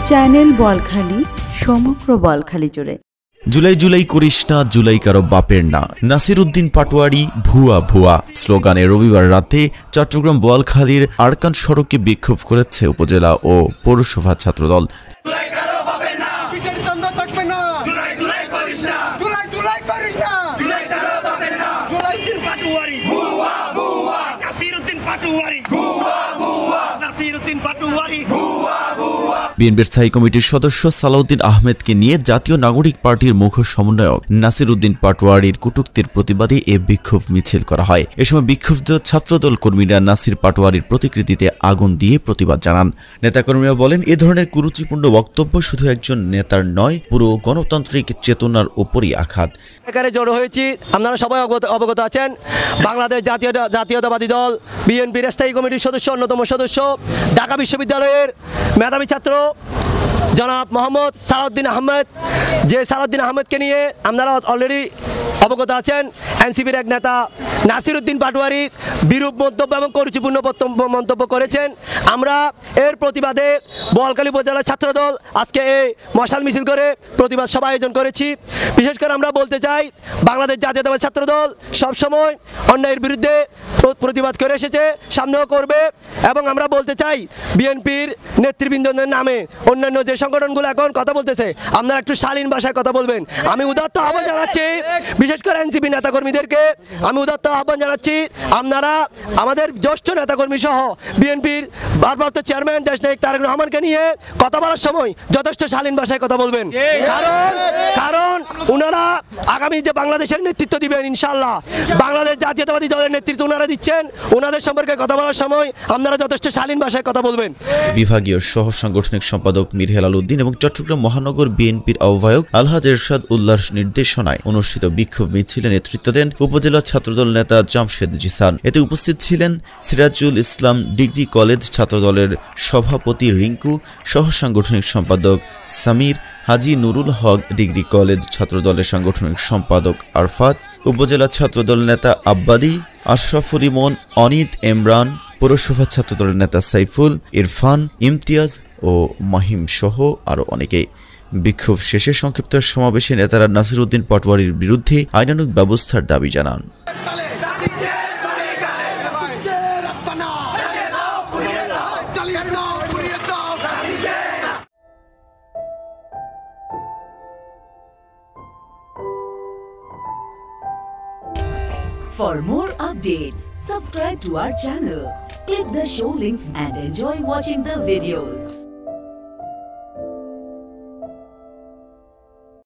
Channel Balkhali সমগ্র বলখালি জুড়ে। জুলাই জুলাই করিস না, জুলাই কারো বাপের না। নাসির উদ্দিন পাটোয়ারি ভুয়া ভুয়া স্লোগানে রবিবার রাতে চট্টগ্রাম বোয়ালখালীর আরকান সড়কে বিক্ষোভ করেছে উপজেলা ও পৌরসভা ছাত্রদল। বিএনপির স্থায়ী কমিটির সদস্য সালাউদ্দিন আহমেদকে নিয়ে জাতীয় নাগরিক পার্টির মুখ্য সমন্বয়ক নাসির উদ্দিন পাটোয়ারির কটূক্তির প্রতিবাদে এ বিক্ষোভ মিছিল করা হয়। এ সময় বিক্ষুব্ধ ছাত্রদল কর্মীরা নাসির পাটোয়ারির প্রতিকৃতিতে আগুন দিয়ে প্রতিবাদ জানান। নেতাকর্মীরা বলেন, এ ধরনের কুরুচিপূর্ণ বক্তব্য শুধু একজন নেতার নয়, পুরো গণতান্ত্রিক চেতনার উপরই আঘাত। এখানে জড়ো হয়েছি, আপনারা সবাই অবগত আছেন, বাংলাদেশ জাতীয়তাবাদী দল বিএনপির স্থায়ী কমিটির সদস্য, অন্যতম সদস্য, ঢাকা বিশ্ববিদ্যালয়ের মেধাবী ছাত্র জনাব মোহাম্মদ সালাউদ্দিন আহমেদ, যে সালাউদ্দিন আহমেদকে নিয়ে আপনারা অলরেডি অবগত আছেন, এনসিপির এক নেতা নাসির উদ্দিন পাটোয়ারি বিরূপ মন্তব্য এবং কুরুচিপূর্ণ মন্তব্য করেছেন। আমরা এর প্রতিবাদে বোয়ালখালী উপজেলা ছাত্রদল আজকে এই মশাল মিছিল করে প্রতিবাদ সভা আয়োজন করেছি। বিশেষ করে আমরা বলতে চাই, বাংলাদেশ জাতীয়তাবাদী ছাত্রদল সবসময় অন্যায়ের বিরুদ্ধে প্রতিবাদ করে এসেছে, সামনেও করবে। এবং আমরা বলতে চাই, বিএনপির নেতৃবৃন্দের নামে অন্যান্য যে সংগঠনগুলো এখন কথা বলতেছে, আপনারা একটু শালীন ভাষায় কথা বলবেন। আমি উদাত্ত আহ্বান জানাচ্ছি, বিশেষ করে এনসিপি নেতাকর্মীদেরকে আমি উদাত্ত আহ্বান জানাচ্ছি, আপনারা আমাদের জ্যেষ্ঠ নেতাকর্মী সহ বিএনপির ভারপ্রাপ্ত চেয়ারম্যান দেশনায়ক তারেক রহমানকে নিয়ে কথা বলার সময় যথেষ্ট শালীন ভাষায় কথা বলবেন। কারণ ওনারা আগামী যে বাংলাদেশের নেতৃত্ব দিবেন, ইনশাআল্লাহ বাংলাদেশ জাতীয়তাবাদী দলের নেতৃত্ব ওনারা দিচ্ছেন, ওনাদের সম্পর্কে কথা বলার সময় আপনারা যথেষ্ট শালীন ভাষায় কথা বলবেন। বিভাগীয় সহ সাংগঠনিক সম্পাদক মীর হেলাল উদ্দিন এবং চট্টগ্রাম মহানগর বিএনপির আহ্বায়ক আলহাজ এরশাদ উল্লাহর নির্দেশনায় অনুষ্ঠিত বিক্ষোভ মিছিলে নেতৃত্ব দেন উপজেলা ছাত্রদল নেতা জামশেদ জিসান। এতে উপস্থিত ছিলেন সিরাজুল ইসলাম ডিগ্রি কলেজ ছাত্রদলের সভাপতি রিঙ্কু, সহ সাংগঠনিক সম্পাদক সামির, হাজি নুরুল হক ডিগ্রি কলেজ ছাত্রদলের সাংগঠনিক সম্পাদক আরফাত, উপজেলা ছাত্রদল নেতা আব্বাদি, আশরাফুল ইমন, অনিত, ইমরান, পৌরসভা ছাত্রদলের নেতা সাইফুল, ইরফান, ইমতিয়াজ ও মাহিম সহ আরও অনেকে। বিক্ষোভ শেষে সংক্ষিপ্ত সমাবেশে নেতারা নাসির উদ্দিন পাটোয়ারির বিরুদ্ধে আইনানুগ ব্যবস্থার দাবি জানান। For more updates, subscribe to our channel, click the show links and enjoy watching the videos.